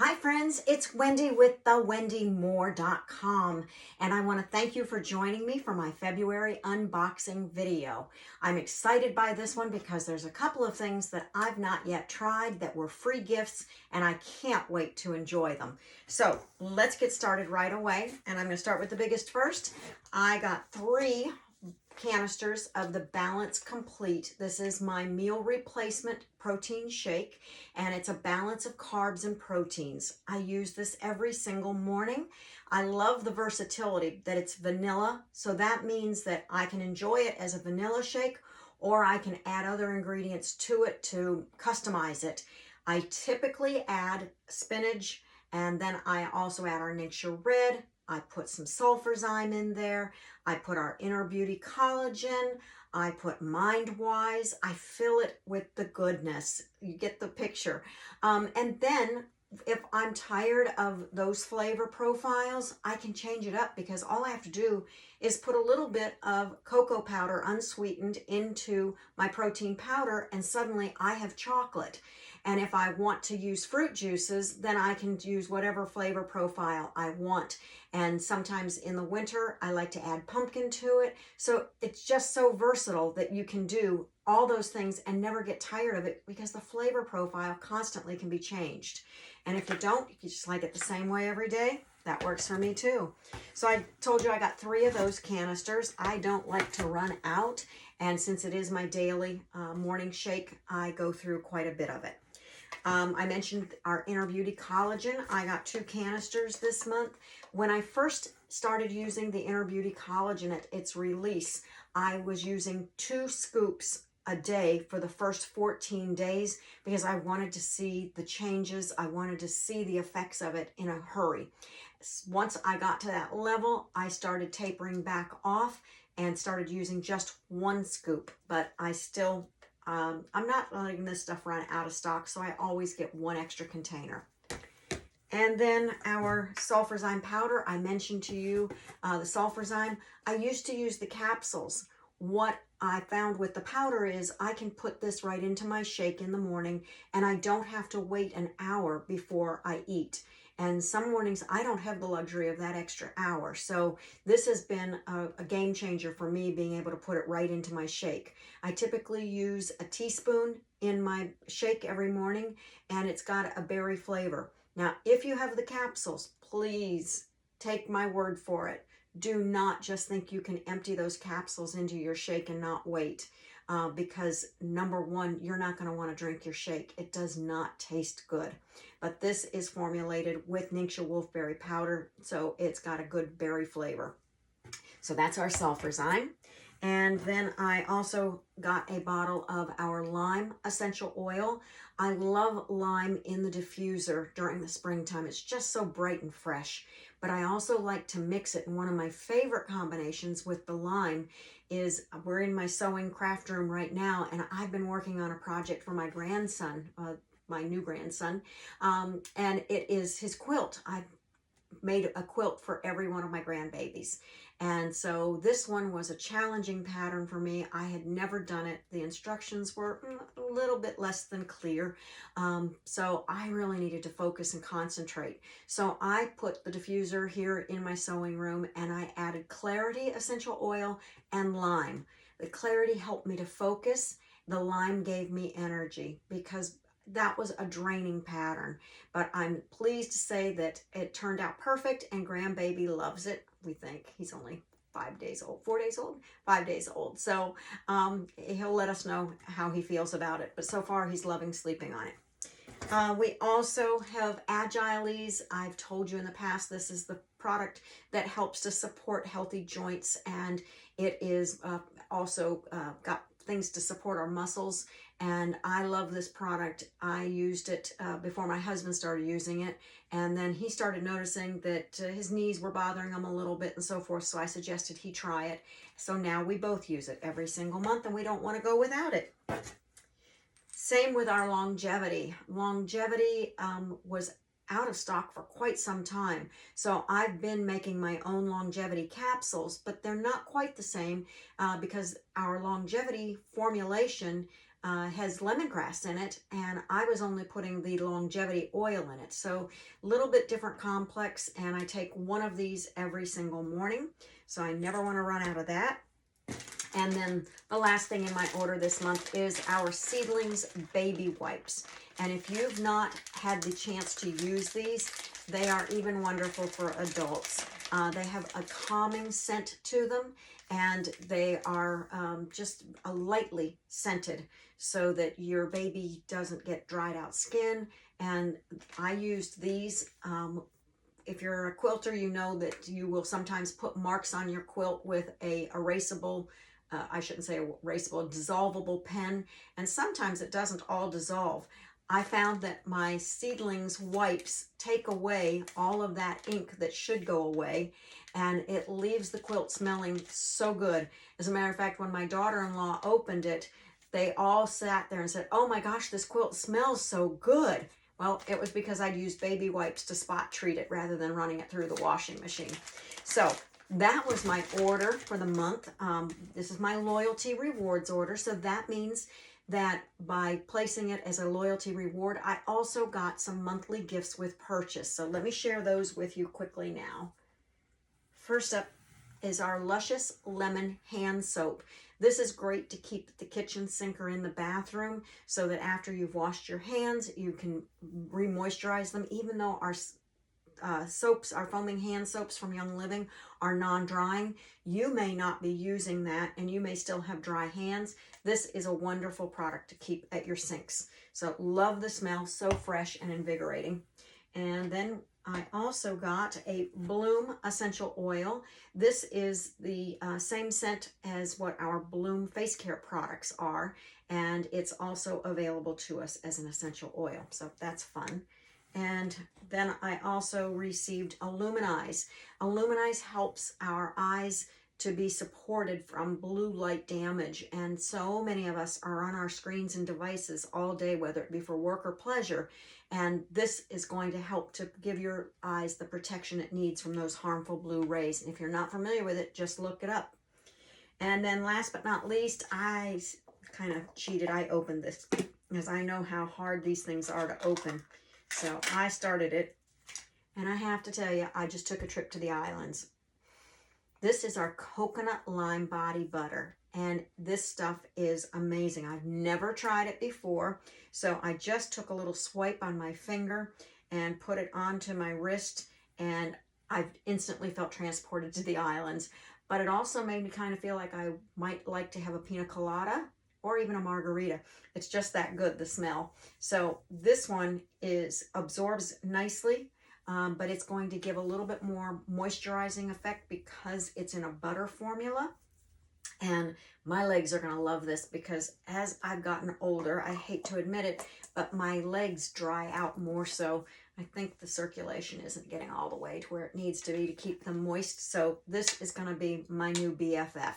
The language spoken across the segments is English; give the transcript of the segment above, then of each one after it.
Hi friends, it's Wendy with thewendym.moore.com, and I want to thank you for joining me for my February unboxing video. I'm excited by this one because there's a couple of things that I've not yet tried that were free gifts, and I can't wait to enjoy them. So let's get started right away, and I'm going to start with the biggest first. I got 3 canisters of the Balance Complete. This is my meal replacement protein shake, and it's a balance of carbs and proteins. I use this every single morning. I love the versatility that it's vanilla, so that means that I can enjoy it as a vanilla shake, or I can add other ingredients to it to customize it. I typically add spinach, and then I also add our Nature Red. I put some sulfurzyme in there. I put our Inner Beauty collagen. I put Mind-Wise. I fill it with the goodness. You get the picture. And then if I'm tired of those flavor profiles, I can change it up because all I have to do is put a little bit of cocoa powder unsweetened into my protein powder, and suddenly I have chocolate. And if I want to use fruit juices, then I can use whatever flavor profile I want. And sometimes in the winter, I like to add pumpkin to it. So it's just so versatile that you can do all those things and never get tired of it because the flavor profile constantly can be changed. And if you don't, you just like it the same way every day. That works for me too. So I told you I got 3 of those canisters. I don't like to run out. And since it is my daily morning shake, I go through quite a bit of it. I mentioned our Inner Beauty collagen. I got 2 canisters this month. When I first started using the Inner Beauty collagen at its release, I was using 2 scoops a day for the first 14 days because I wanted to see the changes. I wanted to see the effects of it in a hurry. Once I got to that level, I started tapering back off and started using just 1 scoop, but I still I'm not letting this stuff run out of stock, so I always get 1 extra container. And then our sulfurzyme powder, I mentioned to you the sulfurzyme. I used to use the capsules. What I found with the powder is I can put this right into my shake in the morning, and I don't have to wait an hour before I eat. And some mornings I don't have the luxury of that extra hour. So this has been a game changer for me, being able to put it right into my shake. I typically use a teaspoon in my shake every morning, and it's got a berry flavor. Now, if you have the capsules, please take my word for it. Do not just think you can empty those capsules into your shake and not wait. Because number one, you're not going to want to drink your shake. It does not taste good. But this is formulated with Ningxia wolfberry powder, so it's got a good berry flavor. So that's our sulfurzyme. And then I also got a bottle of our lime essential oil. I love lime in the diffuser during the springtime. It's just so bright and fresh. But I also like to mix it. And one of my favorite combinations with the lime is, we're in my sewing craft room right now, and I've been working on a project for my grandson, my new grandson, and it is his quilt. I've made a quilt for every one of my grandbabies. And so this one was a challenging pattern for me. I had never done it. The instructions were a little bit less than clear. So I really needed to focus and concentrate. So I put the diffuser here in my sewing room, and I added Clarity essential oil and lime. The Clarity helped me to focus. The lime gave me energy because that was a draining pattern, but I'm pleased to say that it turned out perfect, and grandbaby loves it. We think he's only 5 days old, 4 days old, 5 days old. So he'll let us know how he feels about it, but so far he's loving sleeping on it. We also have Agiles. I've told you in the past, this is the product that helps to support healthy joints, and it is also got things to support our muscles. And I love this product. I used it before my husband started using it, and then he started noticing that his knees were bothering him a little bit and so forth, so I suggested he try it. So now we both use it every single month, and we don't want to go without it. Same with our longevity. Longevity was out of stock for quite some time. So I've been making my own longevity capsules, but they're not quite the same because our longevity formulation has lemongrass in it, and I was only putting the longevity oil in it. So a little bit different complex, and I take one of these every single morning. So I never want to run out of that. And then the last thing in my order this month is our Seedlings baby wipes. And if you've not had the chance to use these, they are even wonderful for adults. They have a calming scent to them, and they are just lightly scented so that your baby doesn't get dried out skin. And I used these. If you're a quilter, you know that you will sometimes put marks on your quilt with a erasable, I shouldn't say erasable, a dissolvable pen, and sometimes it doesn't all dissolve. I found that my Seedlings wipes take away all of that ink that should go away, and it leaves the quilt smelling so good. As a matter of fact, when my daughter-in-law opened it, they all sat there and said, "Oh my gosh, this quilt smells so good." Well, it was because I'd used baby wipes to spot treat it rather than running it through the washing machine. So that was my order for the month. This is my loyalty rewards order. So that means that by placing it as a loyalty reward, I also got some monthly gifts with purchase. So let me share those with you quickly now. First up is our Luscious Lemon Hand Soap. This is great to keep the kitchen sink or in the bathroom so that after you've washed your hands, you can re-moisturize them. Even though our soaps, our foaming hand soaps from Young Living are non-drying, you may not be using that and you may still have dry hands. This is a wonderful product to keep at your sinks. So love the smell, so fresh and invigorating. And then I also got a Bloom essential oil. This is the same scent as what our Bloom face care products are, and it's also available to us as an essential oil, so that's fun. And then I also received Illuminize. Illuminize helps our eyes to be supported from blue light damage, and so many of us are on our screens and devices all day, whether it be for work or pleasure, and this is going to help to give your eyes the protection it needs from those harmful blue rays. And if you're not familiar with it, just look it up. And then last but not least, I kind of cheated. I opened this because I know how hard these things are to open. So I started it, and I have to tell you, I just took a trip to the islands. This is our coconut lime body butter, and this stuff is amazing. I've never tried it before, so I just took a little swipe on my finger and put it onto my wrist, and I instantly felt transported to the islands. But it also made me kind of feel like I might like to have a pina colada or even a margarita. It's just that good, the smell. So this one absorbs nicely, but it's going to give a little bit more moisturizing effect because it's in a butter formula. And my legs are going to love this because as I've gotten older, I hate to admit it, but my legs dry out more so. I think the circulation isn't getting all the way to where it needs to be to keep them moist. So this is going to be my new BFF.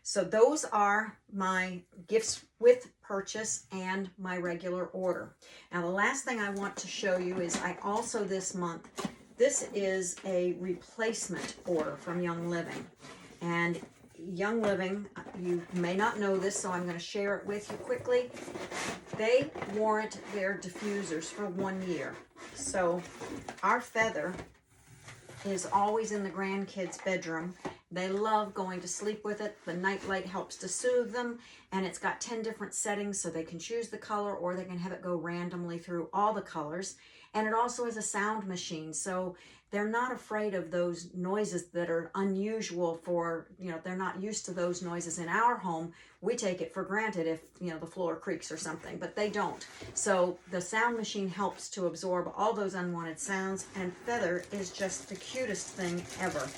So those are my gifts with purchase and my regular order. Now the last thing I want to show you is I also this month, this is a replacement order from Young Living. And Young Living, you may not know this, so I'm going to share it with you quickly. They warrant their diffusers for 1 year. So our Feather is always in the grandkids' bedroom. They love going to sleep with it. The nightlight helps to soothe them, and it's got 10 different settings, so they can choose the color or they can have it go randomly through all the colors. And it also is a sound machine, so they're not afraid of those noises that are unusual for, they're not used to those noises in our home. We take it for granted if, the floor creaks or something, but they don't. So the sound machine helps to absorb all those unwanted sounds, and Feather is just the cutest thing ever.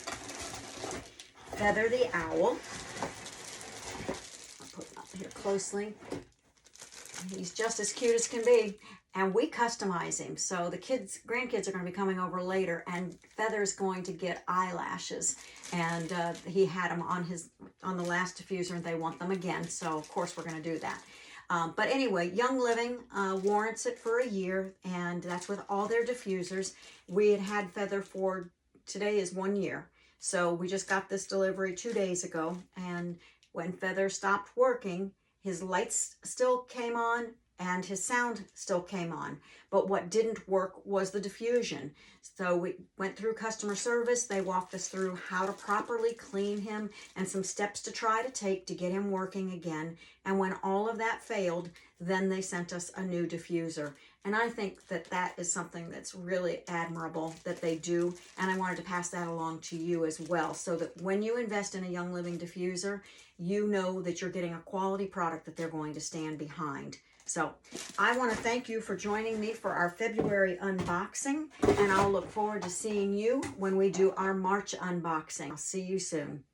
Feather the owl. I'll put him up here closely. He's just as cute as can be. And we customize him. So the grandkids are going to be coming over later, and Feather's going to get eyelashes. And he had them on the last diffuser, and they want them again. So of course we're going to do that. But anyway, Young Living warrants it for a year, and that's with all their diffusers. We had Feather for, today is 1 year. So we just got this delivery 2 days ago, and when Feather stopped working, his lights still came on and his sound still came on. But what didn't work was the diffusion. So we went through customer service. They walked us through how to properly clean him and some steps to try to take to get him working again. And when all of that failed, then they sent us a new diffuser. And I think that that is something that's really admirable that they do. And I wanted to pass that along to you as well, so that when you invest in a Young Living diffuser, you know that you're getting a quality product that they're going to stand behind. So I want to thank you for joining me for our February unboxing, and I'll look forward to seeing you when we do our March unboxing. I'll see you soon.